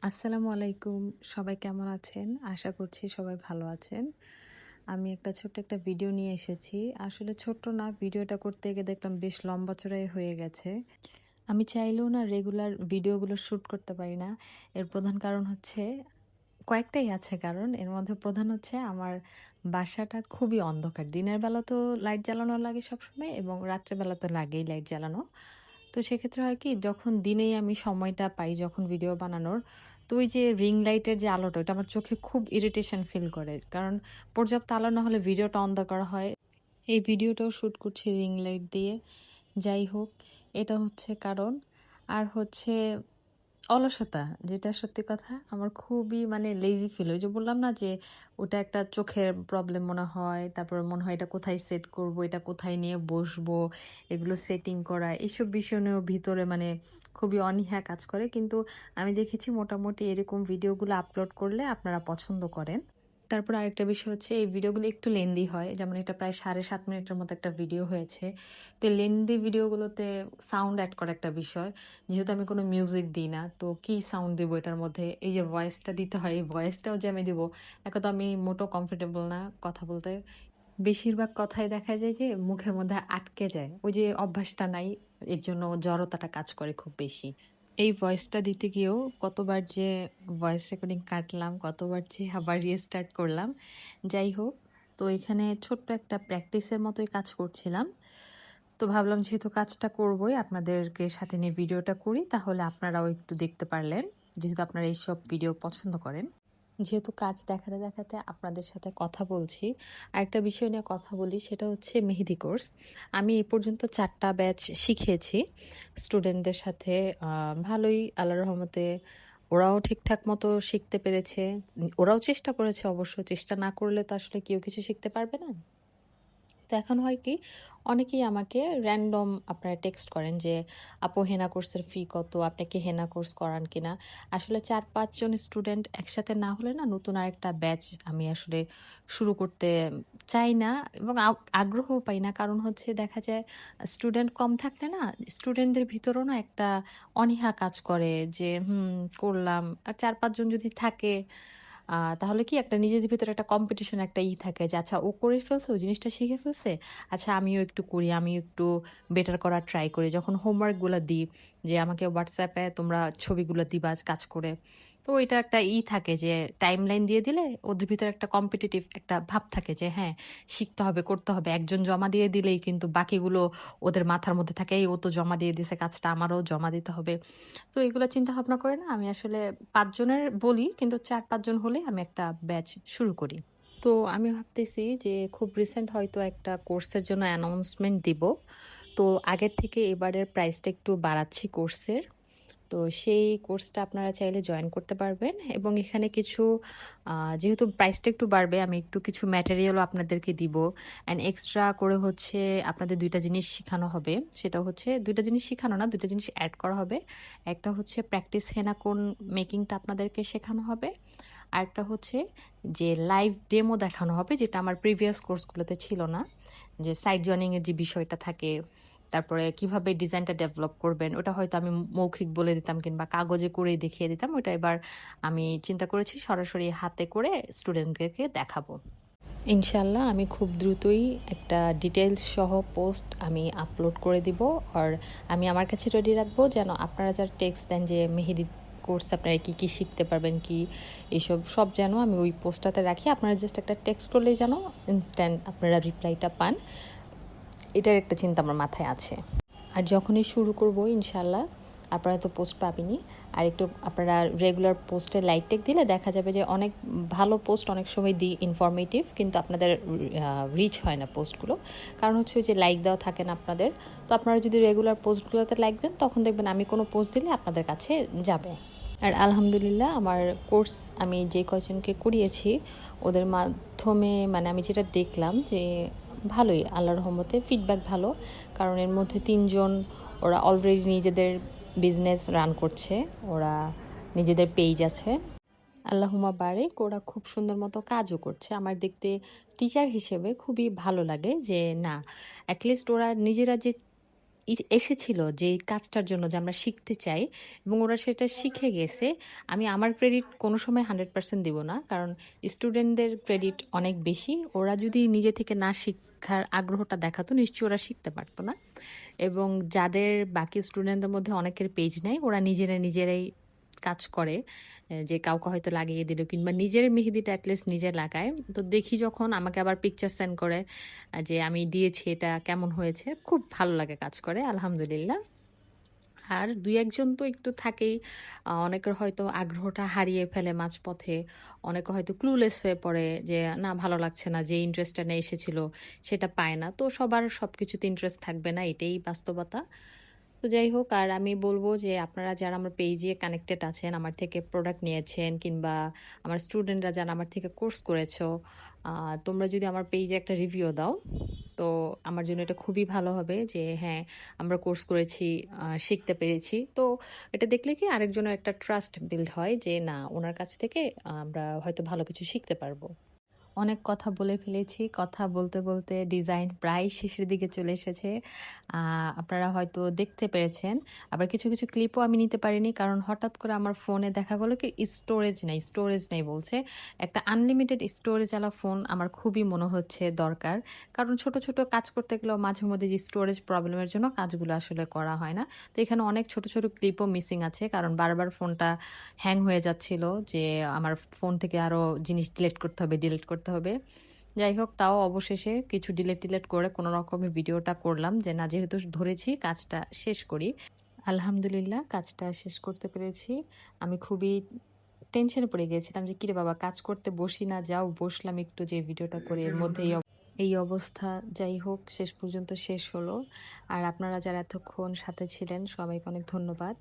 আসসালামু আলাইকুম। সবাই কেমন আছেন? আশা করছি সবাই ভালো আছেন। আমি একটা ছোট্ট একটা ভিডিও নিয়ে এসেছি। আসলে ছোট্ট না, ভিডিওটা করতে গিয়ে দেখলাম বেশ লম্বা চড়াই হয়ে গেছে। আমি চাইলেও না রেগুলার ভিডিওগুলো শুট করতে পারি না। এর প্রধান কারণ হচ্ছে কয়েকটাই আছে কারণ। এর মধ্যে প্রধান হচ্ছে আমার বাসাটা খুবই অন্ধকার। দিনের বেলা তো লাইট জ্বালানো লাগে সবসময় এবং রাত্রেবেলা তো লাগেই লাইট জ্বালানো। তো সেক্ষেত্রে হয় কি যখন দিনেই আমি সময়টা পাই যখন ভিডিও বানানোর, তো ওই যে রিং লাইটের যে আলোটা ওটা আমার চোখে খুব ইরিটেশন ফিল করে। কারণ পর্যাপ্ত আলো না হলে ভিডিওটা অন্ধকার হয়। এই ভিডিওটাও শুট করছি রিং লাইট দিয়ে। যাই হোক, এটা হচ্ছে কারণ। আর হচ্ছে অলসতা, যেটা সত্যি কথা আমার খুবই মানে লেজি ফিল হয়। ওই যে বললাম না যে ওটা একটা চোখের প্রবলেম মনে হয়। তারপর মনে হয় এটা কোথায় সেট করব, এটা কোথায় নিয়ে বসবো, এগুলো সেটিং করা, এইসব বিষয় নিয়েও ভিতরে মানে খুবই অনীহা কাজ করে। কিন্তু আমি দেখেছি মোটামুটি এরকম ভিডিওগুলো আপলোড করলে আপনারা পছন্দ করেন। তারপর আরেকটা বিষয় হচ্ছে এই ভিডিওগুলো একটু লেন্দি হয়। যেমন এটা প্রায় ৭.৫ মিনিটের মতো একটা ভিডিও হয়েছে। তো লেন্দি ভিডিওগুলোতে সাউন্ড অ্যাড করা একটা বিষয়। যেহেতু আমি কোনো মিউজিক দিই না, তো কি সাউন্ড দিব এটার মধ্যে? এই যে ভয়েসটা দিতে হয়, এই ভয়েসটাও যে আমি দিব, এখন তো আমি মোটেও কমফোর্টেবল না কথা বলতে। বেশিরভাগ কথাই দেখা যায় যে মুখের মধ্যে আটকে যায়। ওই যে অভ্যাসটা নাই, এর জন্য জড়তাটা কাজ করে খুব বেশি। এই ভয়েসটা দিতে গিয়েও কতবার যে ভয়েস রেকর্ডিং কাটলাম, কতবার যে আবার রিস্টার্ট করলাম। যাই হোক, তো এখানে ছোট্ট একটা প্র্যাকটিসের মতোই কাজ করছিলাম। তো ভাবলাম যেহেতু কাজটা করবোই, আপনাদেরকে সাথে নিয়ে ভিডিওটা করি, তাহলে আপনারাও একটু দেখতে পারলেন, যেহেতু আপনারা এইসব ভিডিও পছন্দ করেন। যেহেতু কাজ দেখাতে দেখাতে আপনাদের সাথে কথা বলছি, আরেকটা বিষয় নিয়ে কথা বলি, সেটা হচ্ছে মেহেদি কোর্স। আমি এই পর্যন্ত 4টা ব্যাচ শিখিয়েছি স্টুডেন্টদের সাথে। ভালোই আল্লাহর রহমতে ওরাও ঠিকঠাক মতো শিখতে পেরেছে। ওরাও চেষ্টা করেছে অবশ্য, চেষ্টা না করলে তো আসলে কেউ কিছু শিখতে পারবে না। তো এখন হয় কি, অনেকেই আমাকে র্যান্ডম আপনারা টেক্সট করেন যে আপু হেনা কোর্সের ফি কত, আপনাকে হেনা কোর্স করান কিনা। আসলে 4-5 জন স্টুডেন্ট একসাথে না হলে না নতুন আরেকটা ব্যাচ আমি আসলে শুরু করতে চাই না এবং আগ্রহও পাই না। কারণ হচ্ছে দেখা যায় স্টুডেন্ট কম থাকলে না স্টুডেন্টদের ভিতরেও না একটা অনীহা কাজ করে যে করলাম। আর 4-5 জন যদি থাকে তাহলে কি একটা নিজেদের ভিতরে একটা কম্পিটিশন একটা থাকে যে আচ্ছা ও করে ফেলছে, ও জিনিসটা শিখে ফেলছে, আচ্ছা আমিও একটু করি, আমিও একটু বেটার করার ট্রাই করি। যখন হোমওয়ার্কগুলো দিই যে আমাকে হোয়াটসঅ্যাপে তোমরা ছবিগুলো দিবা কাজ করে, তো এটা একটা থাকে যে টাইমলাইন দিয়ে দিলে ওদের ভিতরে একটা কম্পিটিটিভ একটা ভাব থাকে যে হ্যাঁ শিখতে হবে, করতে হবে। একজন জমা দিয়ে দিলেই কিন্তু বাকিগুলো ওদের মাথার মধ্যে থাকে, এই ও তো জমা দিয়ে দিছে কাজটা, আমারও জমা দিতে হবে। তো এগুলো চিন্তা ভাবনা করে না আমি আসলে ৫ জনের বলি, কিন্তু ৪-৫ জন হলে আমি একটা ব্যাচ শুরু করি। তো আমি ভাবতেছি যে খুব রিসেন্ট হয়তো একটা কোর্সের জন্য অ্যানাউন্সমেন্ট দিব। তো আগের থেকে এবারের প্রাইসটা একটু বাড়াচ্ছি কোর্সের। তো সেই কোর্সটা আপনারা চাইলে জয়েন করতে পারবেন এবং এখানে কিছু যেহেতু প্রাইসটা একটু বাড়বে, আমি একটু কিছু ম্যাটেরিয়ালও আপনাদেরকে দিব। অ্যান্ড এক্সট্রা করে হচ্ছে আপনাদের 2টা জিনিস শেখানো হবে। সেটা হচ্ছে 2টা জিনিস শেখানো না, 2টা জিনিস অ্যাড করা হবে। একটা হচ্ছে প্র্যাকটিস হেনা কোন মেকিংটা আপনাদেরকে শেখানো হবে। আরেকটা হচ্ছে যে লাইভ ডেমো দেখানো হবে, যেটা আমার প্রিভিয়াস কোর্সগুলোতে ছিল না। যে সাইড জয়েনিংয়ের যে বিষয়টা থাকে, তারপরে কিভাবে ডিজাইনটা ডেভেলপ করবেন, ওটা হয়তো আমি মৌখিক বলে দিতাম কিংবা কাগজে করে দেখিয়ে দিতাম। ওটা এবার আমি চিন্তা করেছি সরাসরি হাতে করে স্টুডেন্টদেরকে দেখাবো। ইনশাল্লাহ আমি খুব দ্রুতই একটা ডিটেলস সহ পোস্ট আমি আপলোড করে দিব। আর আমি আমার কাছে রেডি রাখবো যেন আপনারা যারা টেক্সট দেন যে মেহেদি কোর্স আপনারা কী কী শিখতে পারবেন, কি এইসব সব যেন আমি ওই পোস্টটাতে রাখি। আপনারা জাস্ট একটা টেক্সট করলেই যেন ইনস্ট্যান্ট আপনারা রিপ্লাইটা পান, এটার একটা চিন্তা আমার মাথায় আছে। আর যখনই শুরু করব ইনশাল্লাহ আপনারা তো পোস্ট পাবেনই, আর একটু আপনারা রেগুলার পোস্টে লাইক টেক দিলে দেখা যাবে যে অনেক ভালো পোস্ট অনেক সময় দিই ইনফরমেটিভ, কিন্তু আপনাদের রিচ হয় না পোস্টগুলো। কারণ হচ্ছে যে লাইক দেওয়া থাকে না আপনাদের। তো আপনারা যদি রেগুলার পোস্টগুলোতে লাইক দেন তখন দেখবেন আমি কোনো পোস্ট দিলে আপনাদের কাছে যাবে। আর আলহামদুলিল্লাহ আমার কোর্স আমি যে কয়জনকে করিয়েছি ওদের মাধ্যমে মানে আমি যেটা দেখলাম যে ভালোই, আল্লাহর রহমতে ফিডব্যাক ভালো। কারণ এর মধ্যে 3জন ওরা অলরেডি নিজেদের বিজনেস রান করছে, ওরা নিজেদের পেজ আছে, আল্লাহুম্মা বারিক, ওরা খুব সুন্দর মতো কাজও করছে। আমার দেখতে টিচার হিসেবে খুবই ভালো লাগে যে না, অ্যাটলিস্ট ওরা নিজেরা যে এসেছিল যে এই কাজটার জন্য যে আমরা শিখতে চাই এবং ওরা সেটা শিখে গেছে। আমি আমার ক্রেডিট কোনো সময় 100% দিব না। কারণ স্টুডেন্টদের ক্রেডিট অনেক বেশি। ওরা যদি নিজে থেকে না শিখার আগ্রহটা দেখাতো নিশ্চয়ই ওরা শিখতে পারত না। এবং যাদের বাকি স্টুডেন্টদের মধ্যে অনেকের পেজ নেই, ওরা নিজেরাই কাজ করে। যে কাউকে হয়তো লাগিয়ে দিল কিংবা নিজের মেহেদিটা এটলিস্ট নিজে লাগায়। তো দেখি যখন আমাকে আবার পিকচার সেন্ড করে যে আমি দিয়েছি এটা কেমন হয়েছে। খুব ভালো লাগে কাজ করে আলহামদুলিল্লাহ। আর ২-১ জন তো একটু থাকেই। অনেকের হয়তো আগ্রহটা হারিয়ে ফেলে মাঝপথে। অনেকে হয়তো ক্লুলেস হয়ে পড়ে যে না ভালো লাগছে না, যে ইন্টারেস্টটা নিয়ে এসেছিল সেটা পায় না। তো সবার সবকিছুতে ইন্টারেস্ট থাকবে না, এটাই বাস্তবতা। তো যাই হোক, আর আমি বলবো যে আপনারা যারা আমার পেজে কানেক্টেড আছেন, আমার থেকে প্রোডাক্ট নিয়েছেন কিংবা আমার স্টুডেন্টরা যারা আমার থেকে কোর্স করেছো, তোমরা যদি আমার পেজে একটা রিভিউ দাও, তো আমার জন্য এটা খুবই ভালো হবে যে হ্যাঁ, আমরা কোর্স করেছি, শিখতে পেরেছি। তো এটা দেখলে কি আরেকজনের একটা ট্রাস্ট বিল্ড হয় যে না, ওনার কাছ থেকে আমরা হয়তো ভালো কিছু শিখতে পারবো। অনেক কথা বলে ফেলেছি। কথা বলতে, বলতে ডিজাইন প্রায় শেষের দিকে চলে এসেছে। আপনারা হয়তো দেখতে পেরেছেন। আবার কিছু, কিছু ক্লিপও আমি নিতে পারিনি। কারণ হঠাৎ করে আমার ফোনে দেখা গেল কি স্টোরেজ নেই বলছে। একটা আনলিমিটেড স্টোরেজ ওয়ালা ফোন আমার খুবই মনে হচ্ছে দরকার। কারণ ছোট, ছোট কাজ করতে গেলেও মাঝে মধ্যে যে স্টোরেজ প্রবলেমের জন্য কাজগুলো আসলে করা হয় না। তো এখানে অনেক ছোট, ছোট ক্লিপও মিসিং আছে। কারণ বারবার ফোনটা হ্যাং হয়ে যাচ্ছিল যে আমার ফোন থেকে আরো জিনিস ডিলিট করতে হবে। যাই হোক, তাও অবশেষে কিছু ডিলিট করে কোনো রকমে ভিডিওটা করলাম যে না, যেহেতু ধরেছি কাজটা শেষ করি। আলহামদুলিল্লাহ কাজটা শেষ করতে পেরেছি। আমি খুবই টেনশনে পড়ে গিয়েছিলাম যে কিরে বাবা, কাজ করতে বসি না, যাও বসলাম একটু যে ভিডিওটা করে, এর মধ্যেই এই অবস্থা। যাই হোক, শেষ পর্যন্ত শেষ হলো। আর আপনারা যারা এতক্ষণ সাথে ছিলেন সবাইকে অনেক ধন্যবাদ।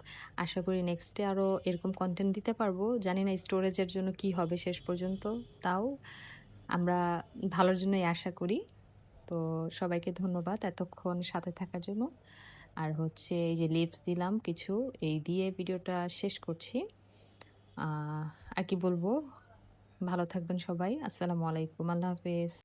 আশা করি নেক্সটে আরও এরকম কন্টেন্ট দিতে পারবো। জানি না স্টোরেজের জন্য কি হবে শেষ পর্যন্ত, তাও আমরা ভালোর জন্যই আশা করি। তো সবাইকে ধন্যবাদ এতক্ষণ সাথে থাকার জন্য। আর হচ্ছে এই যে লিপস দিলাম কিছু, এই দিয়ে ভিডিওটা শেষ করছি। আর কি বলবো, ভালো থাকবেন সবাই। আসসালামু আলাইকুম, আল্লাহ হাফেজ।